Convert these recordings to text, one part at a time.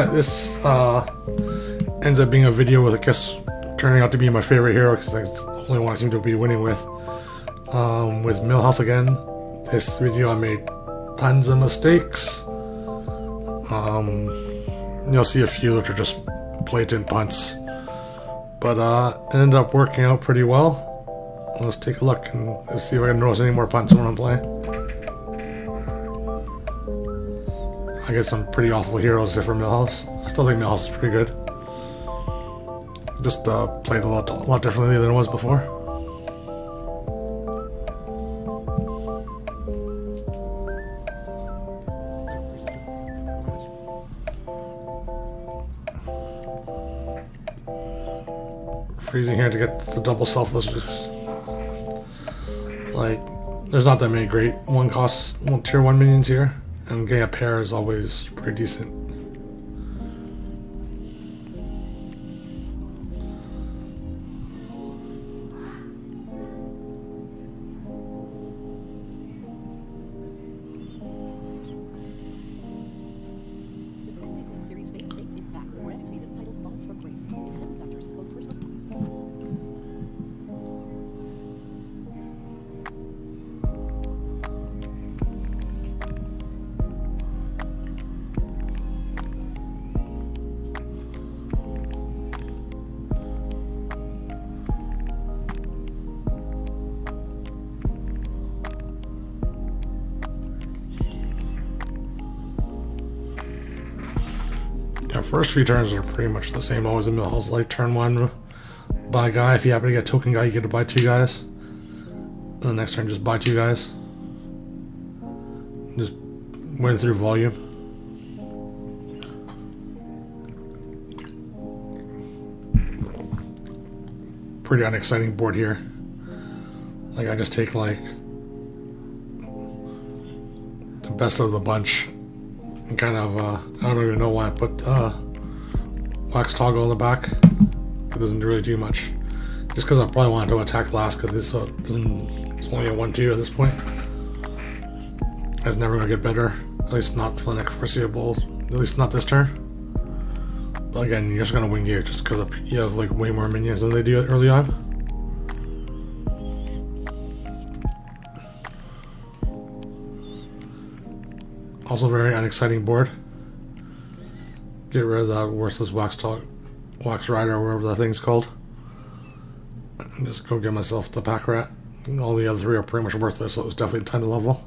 This ends up being a video with, I guess, turning out to be my favorite hero because it's the only one I seem to be winning with. With Millhouse again. This video I made tons of mistakes. You'll see a few which are just blatant punts. But it ended up working out pretty well. Let's take a look and see if I can notice any more punts when I'm playing. I get some pretty awful heroes except for Millhouse. I still think Millhouse is pretty good. Just played a lot differently than it was before. Freezing here to get the double selfless. Like, there's not that many great tier 1 minions here, and getting a pair is always pretty decent. Yeah, first 3 turns are pretty much the same always in Millhouse. Like turn 1, buy a guy. If you happen to get a token guy, you get to buy 2 guys. And the next turn, just buy 2 guys. Just win through volume. Pretty unexciting board here. Like I just take like the best of the bunch. And kind of, I don't even know why I put wax toggle on the back. It doesn't really do much. Just because I probably wanted to attack last because it's only a 1-2 at this point. It's never going to get better. At least not for the next foreseeable. At least not this turn. But again, you're just going to win game just because you have like way more minions than they do early on. Also very unexciting board. Get rid of that worthless wax rider or whatever that thing's called. And just go get myself the pack rat. And all the other 3 are pretty much worthless, so it was definitely time to level.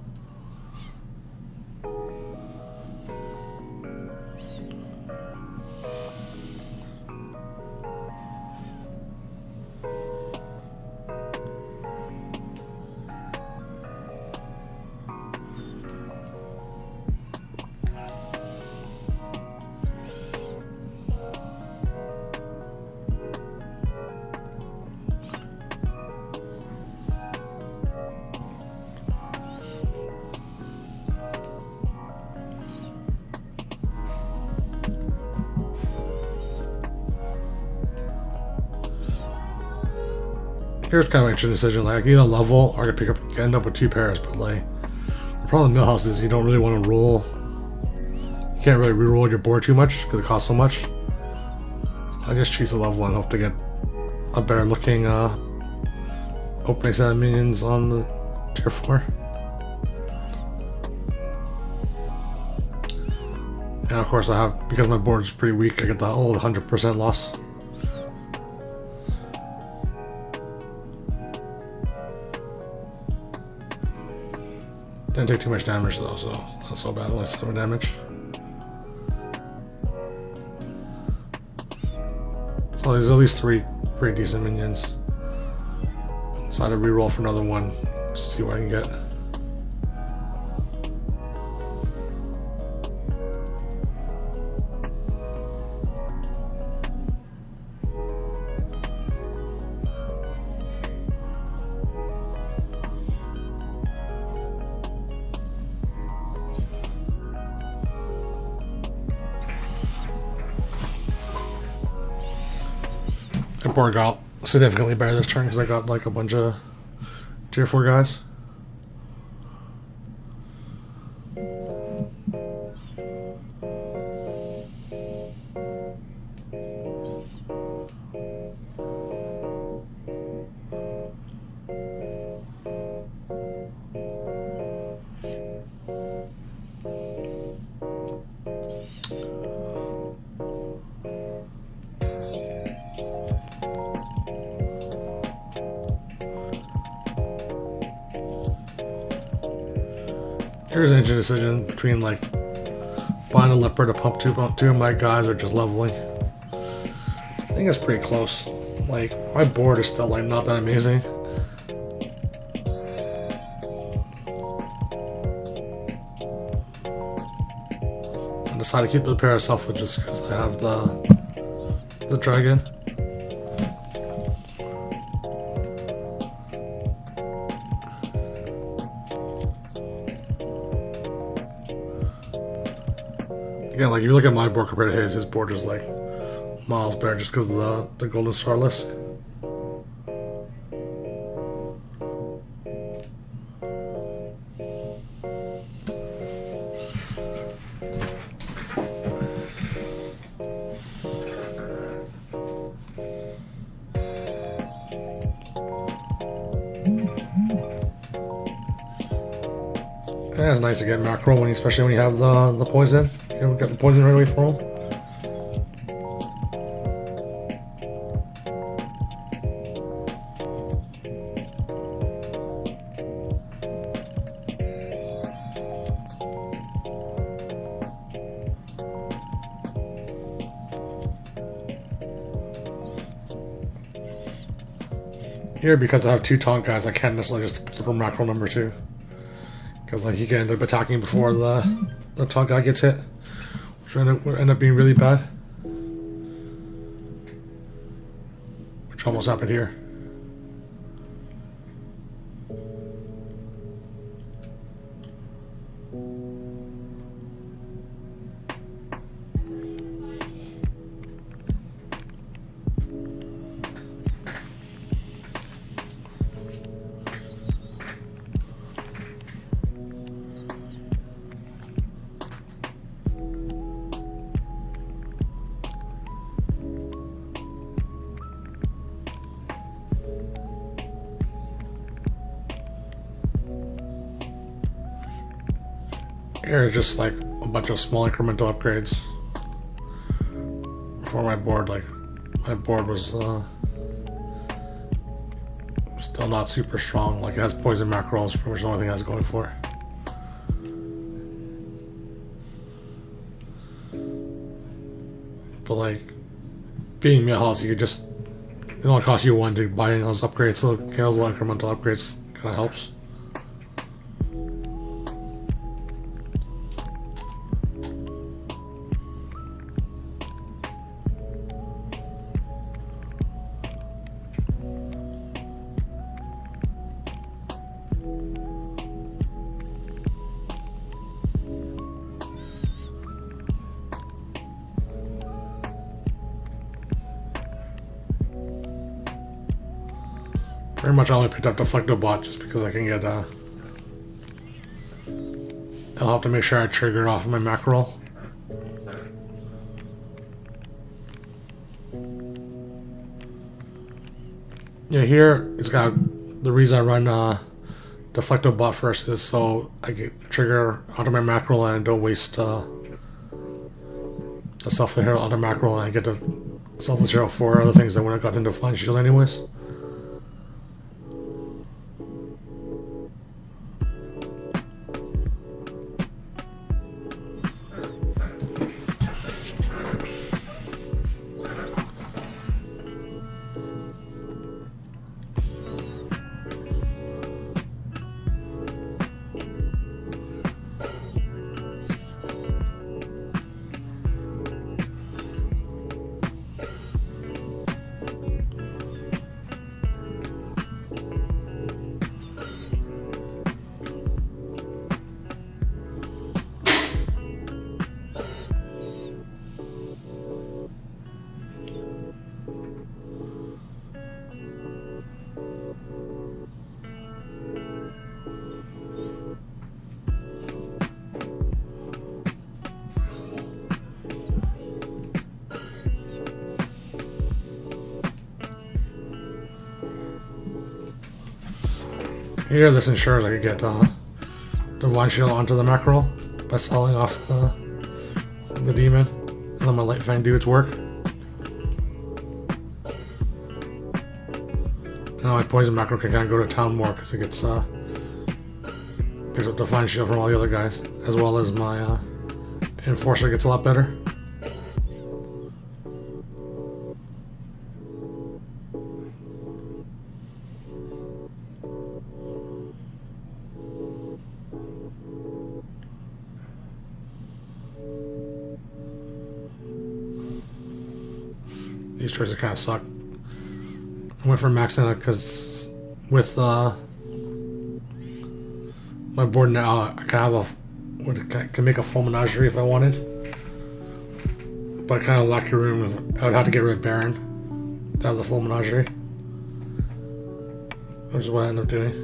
Here's kind of an interesting decision. Like, I can either level or I can end up with 2 pairs, but like, the problem with Millhouse is you don't really want to roll. You can't really reroll your board too much because it costs so much. So I just choose a level and hope to get a better looking opening set of minions on the tier 4. And of course I have, because my board is pretty weak, I get the old 100% loss. Didn't take too much damage though, so not so bad, only 7 damage. So there's at least 3 pretty decent minions. Decided to reroll for another one to see what I can get. The board got significantly better this turn because I got like a bunch of tier 4 guys. Here's an interesting decision between like buying a leopard to pump two of my guys or just leveling. I think it's pretty close. Like, my board is still like not that amazing. I decided to keep the pair of Selfless just because I have the dragon. Again, like, you look at my board compared to his board is like miles better just because of the golden starless. Yeah, it's nice to get Mackerel especially when you have the poison. You know, get the poison right away for him. Here, because I have two taunt guys, I can't necessarily just flip a Mackerel number 2. Because like he can end up attacking before the taunt guy gets hit, which will end up being really bad. Which almost happened here. Here is just like a bunch of small incremental upgrades for my board. Like, my board was still not super strong. Like, it has poison Mackerel, is pretty much the only thing it has going for. But like, being Millhouse, you could just, it only costs you 1 to buy any of those upgrades, so getting those little incremental upgrades kind of helps. Pretty much I only picked up the Deflecto-Bot just because I can get I'll have to make sure I trigger it off of my Mackerel. Yeah, here it's got the reason I run Deflecto-Bot first is so I get trigger onto my Mackerel and don't waste the Selfless Hero onto Mackerel, and I get the Selfless Hero for other things that wouldn't have gotten into Flying Shield anyways. Here, this ensures I could get Divine Shield onto the Mackerel by selling off the demon, and let my Light Fang do its work. Now my Poison Mackerel can kind of go to town more because it gets Picks up Divine Shield from all the other guys, as well as my Enforcer gets a lot better. These choices kind of suck. I went for maxing it because with my board now, I can have I can make a full menagerie if I wanted, but I kind of lack your room. If I would have to get rid of Baron to have the full menagerie, which is what I end up doing.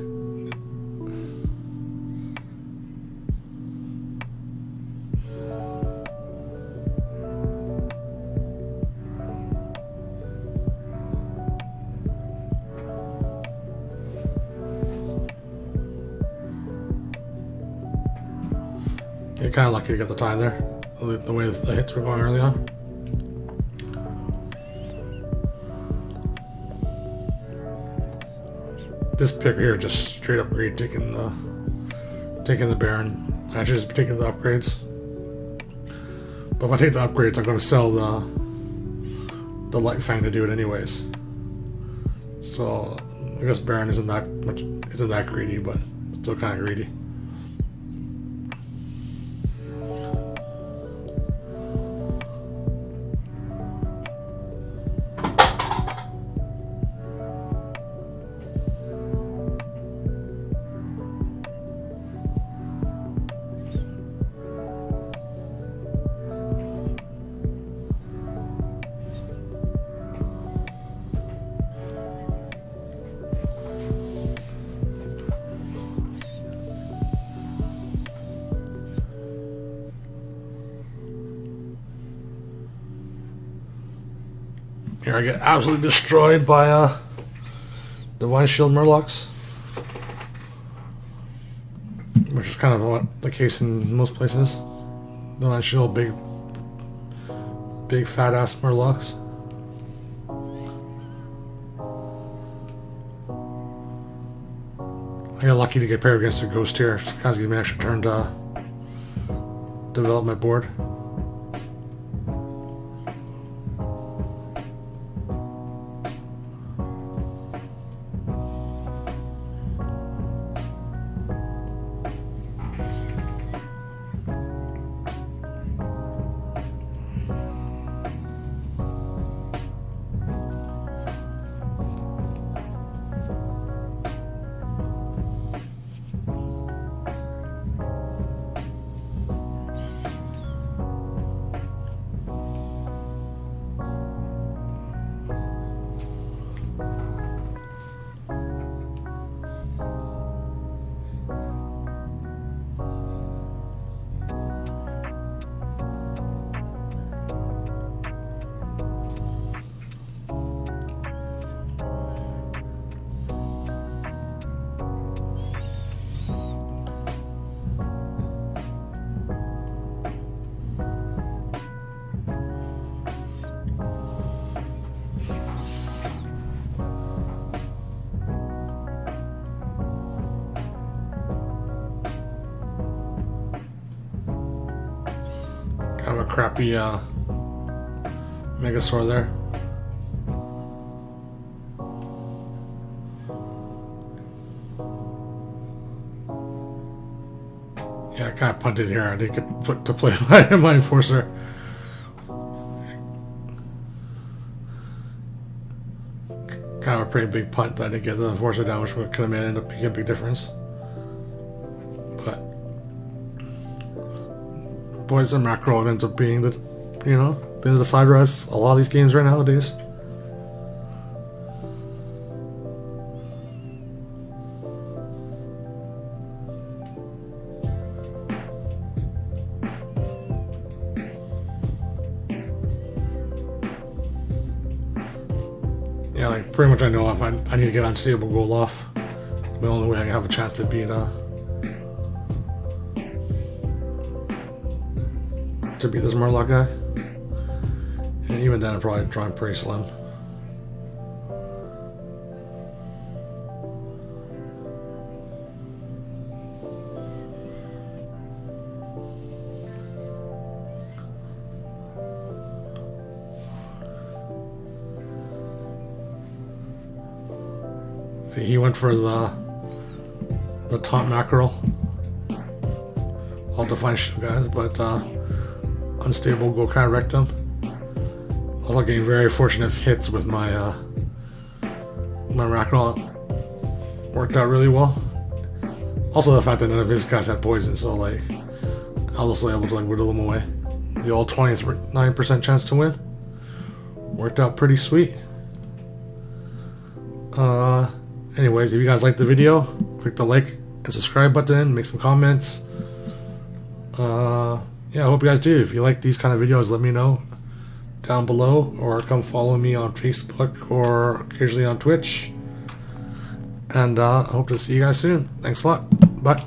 You're kind of lucky to get the tie there, the way the hits were going early on. This pick here just straight up greed, taking the Baron. I should just be taking the upgrades. But if I take the upgrades, I'm going to sell the Light Fang to do it anyways. So I guess Baron isn't that greedy, but still kind of greedy. Here I get absolutely destroyed by Divine Shield Murlocs, which is kind of the case in most places. Divine Shield, big fat ass Murlocs. I got lucky to get paired against a Ghost here. It kind of gives me an extra turn to develop my board. Kind of a crappy Megasaur there. Yeah, I kind of punted here. I didn't get put to play my Enforcer. Kind of a pretty big punt that I didn't get the Enforcer down, which could have ended up making a big difference. But boys and Mackarel ends up being the side rise a lot of these games right nowadays. Yeah, like pretty much I know if I need to get Unstable Gold off, the only way I have a chance to beat this Murloc guy. And even then, I'm probably drawing pretty slim. See, he went for the top Mackarel. All defined guys, but unstable go kind of wrecked him. Also getting very fortunate hits with my my Mackarel. Worked out really well. Also the fact that none of his guys had poison, so like I was also able to like whittle them away. The old 29% chance to win. Worked out pretty sweet. Anyways, if you guys liked the video, click the like and subscribe button, make some comments. Yeah, I hope you guys do. If you like these kind of videos, let me know down below, or come follow me on Facebook or occasionally on Twitch. And I hope to see you guys soon. Thanks a lot. Bye.